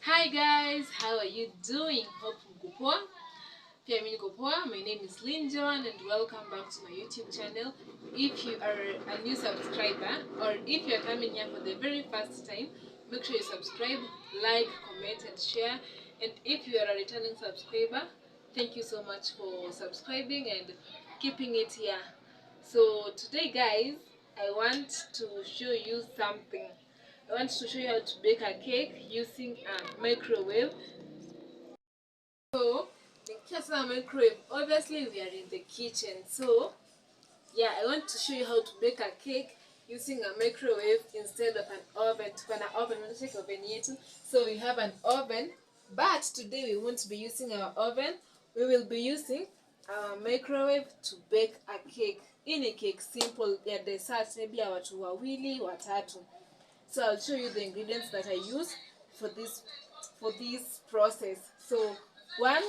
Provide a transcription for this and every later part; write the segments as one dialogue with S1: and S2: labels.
S1: Hi guys, how are you doing? Hope mko poa. Pia mimi niko poa. My name is Lynn John and welcome back to my YouTube channel. If you are a new subscriber or if you are coming here for the very first time, make sure you subscribe, like, comment and share. And if you are a returning subscriber, thank you so much for subscribing and keeping it here. So today guys, I want to show you something. I want to show you how to bake a cake using a microwave. So, the microwave, obviously we are in the kitchen. So, yeah, I want to show you how to bake a cake using a microwave instead of an oven. So we have an oven, but today we won't be using our oven. We will be using our microwave to bake a cake. In a cake simple ya dessert, maybe ya watu wawili, watatu. So I'll show you the ingredients that I use for this process. So one,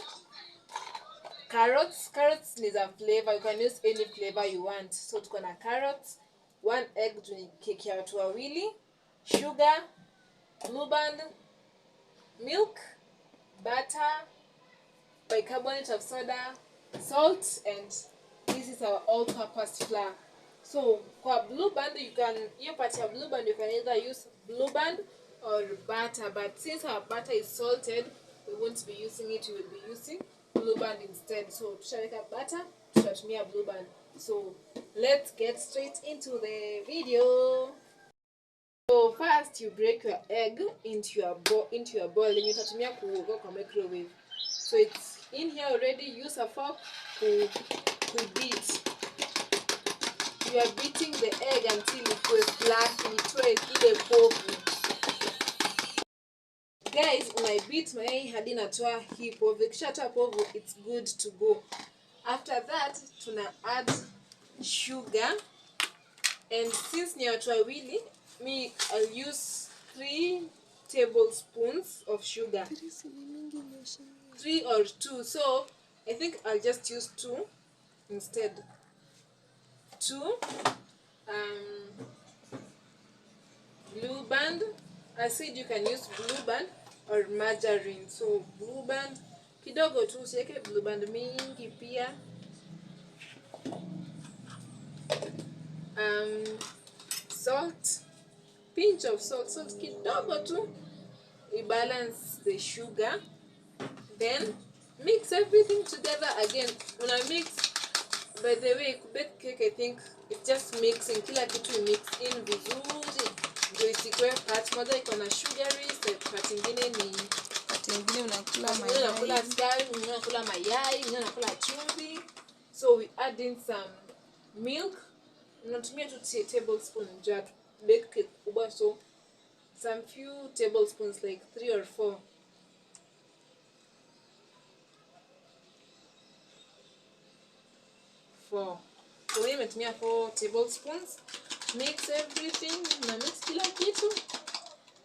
S1: carrots. Carrots needs a flavor. You can use any flavor you want. So tuko na carrots, one egg to cake ya watu wawili, sugar, blue band, milk, butter, bicarbonate of soda, salt, and this is our all-purpose flour. So for blue band, you can blue band, you can either use blue band or butter, but since our butter is salted, we won't be using it. We will be using blue band instead. So tushaweka butter, tutatumia blue band. So let's get straight into the video. So first you break your egg into your bowl, and you utatumia kuoga kwa microwave. So it's in here already. Use a fork to beat. You are beating the egg until it was fluffy, ile povu. Guys, when I beat mayai hadi natoa hii povu. Ikishatoa povu, it's good to go. After that, tuna add sugar. And since ni watu wawili, I'll use 3 tablespoons of sugar. 3 or 2. So, I think I'll just use 2 instead. 2 blue band. I said you can use blue band or margarine. So blue band kidogo tu, usiweke blue band mingi pia. Salt, pinch of salt kidogo tu, balance the sugar. Then mix everything together again. When I mix, by the way, bake cake, I think it's just mixing. Kila kitu mix in vizuri. Ndio isikwe part moja iko na sugary, part nyingine unakula mayai. Unakula sukari, unakula mayai, unakula chumvi. So we add in some milk. Unatumia tu tablespoon ndio bake cake kubwa, so some few tablespoons, like 3 or 4. So we metumia 4 tablespoons. Mix everything. Na mix kila kitu.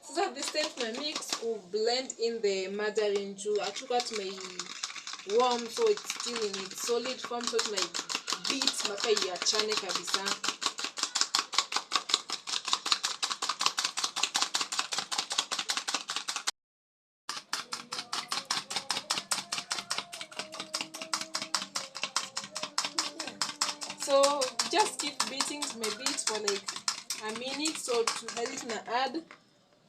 S1: So at this time na mix, we blend in the margarine juu atuka tumei warm, so it's still in its solid form, so tunai beat mpaka iachane kabisa. So just keep beating, beat for like a minute. So to help it na add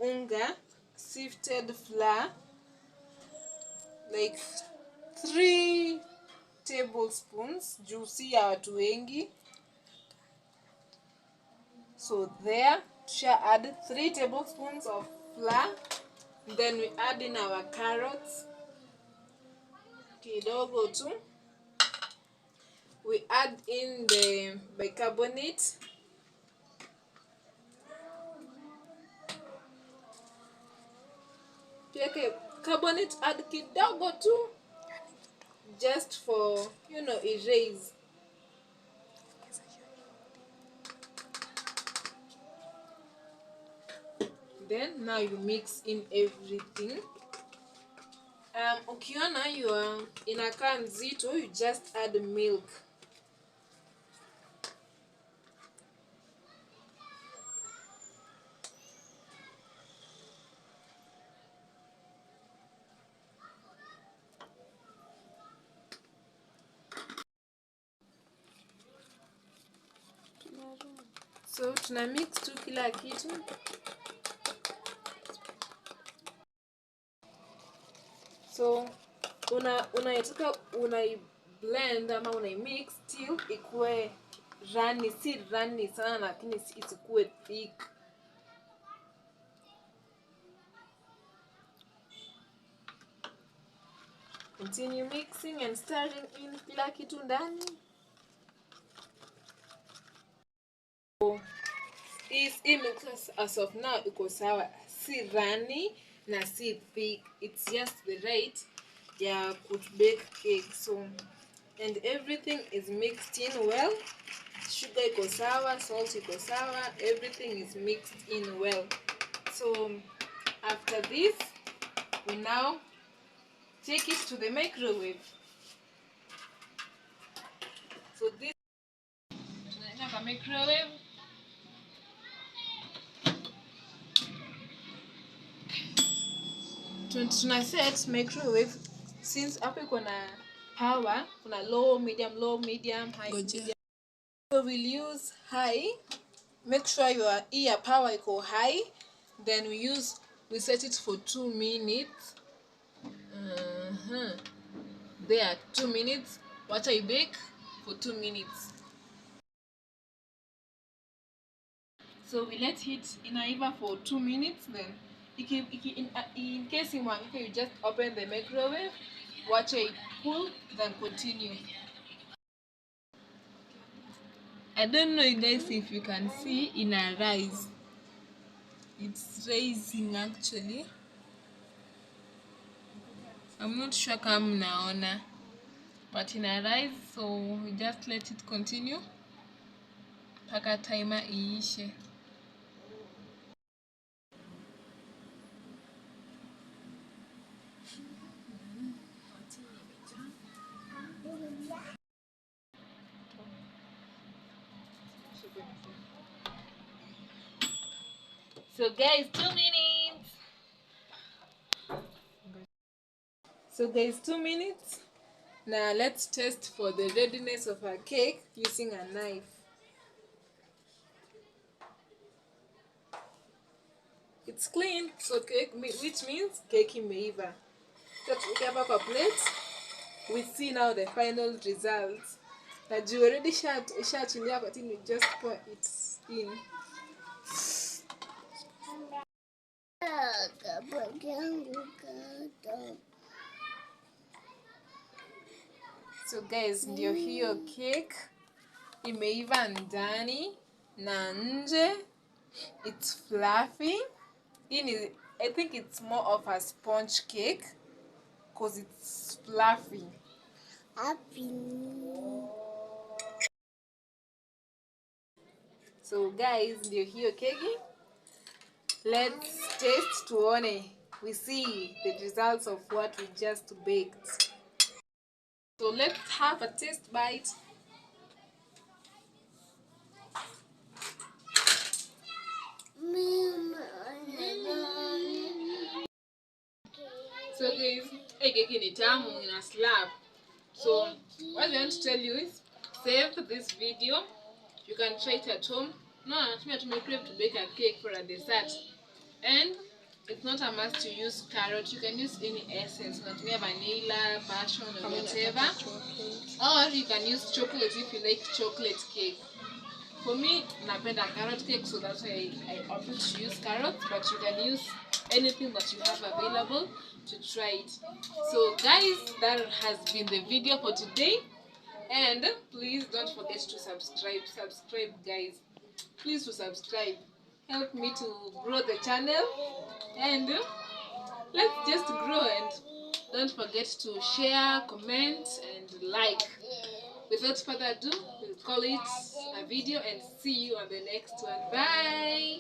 S1: unga, sifted flour, like 3 tablespoons, juicy ya watu wengi. So there, tusha add 3 tablespoons of flour. Then we add in our carrots kidogo tu. We add in the bicarbonate. Tuweke carbonate, add kidogo tu, just for, erase. Then now you mix in everything. Ukiona inakaa nzito, you just add milk. So tuna mix tu kila kitu. So unataka blend ama mix till ikuwe runny, si runny sana lakini isikuwe thick. Continue mixing and stirring in kila kitu ndani. So hii mix as of now iko sawa, si runny na si thick, it's just the right ya bake cake. So and everything is mixed in well. Sugar iko sawa, salt iko sawa, everything is mixed in well. So after this we now take it to the microwave. So this tunaenda kwa microwave. Tuna set microwave since hapo iko na power, kuna low, medium, high, medium. So we'll use high. Make sure your power iko high, then we set it for 2 minutes. There, 2 minutes. Wacha I bake for 2 minutes. So we let it inaiva for 2 minutes. Then in case you just open the microwave, watch it cool, then continue. I don't know guys if you can see in a rise. It's rising actually. I'm not sure kama mnaona, but in a rise. So we just let it continue mpaka timer iishe. So guys, 2 minutes. So guys, 2 minutes. Now let's test for the readiness of our cake using a knife. It's clean, so cake, which means cake imeiva. So tuweke hapa kwa plate. We see now the final results. Na juu already ishachilia kwa tini, just pour it in. So guys, ndio hiyo cake imeiva ndani na nje. It's fluffy. I think it's more of a sponge cake because it's fluffy. So guys, ndio hiyo keki. Let's taste tuone. We see the results of what we just baked. So let's have a taste bite. So guys, keki ni tamu, ina slap. So what I want to tell you is, save this video. You can try it at home. No, natumia tu microwave to bake a cake for a dessert. And it's not a must to use carrot. You can use any essence. Natumia vanilla, passion, or whatever. Or you can use chocolate if you like chocolate cake. For me, napenda carrot cake, so that's why I opted to use carrots. But you can use anything that you have available to try it. So guys, that has been the video for today. And please don't forget to subscribe guys, please to subscribe, help me to grow the channel, and let's just grow. And don't forget to share, comment, and like. Without further ado, we'll call it a video and see you on the next one. Bye.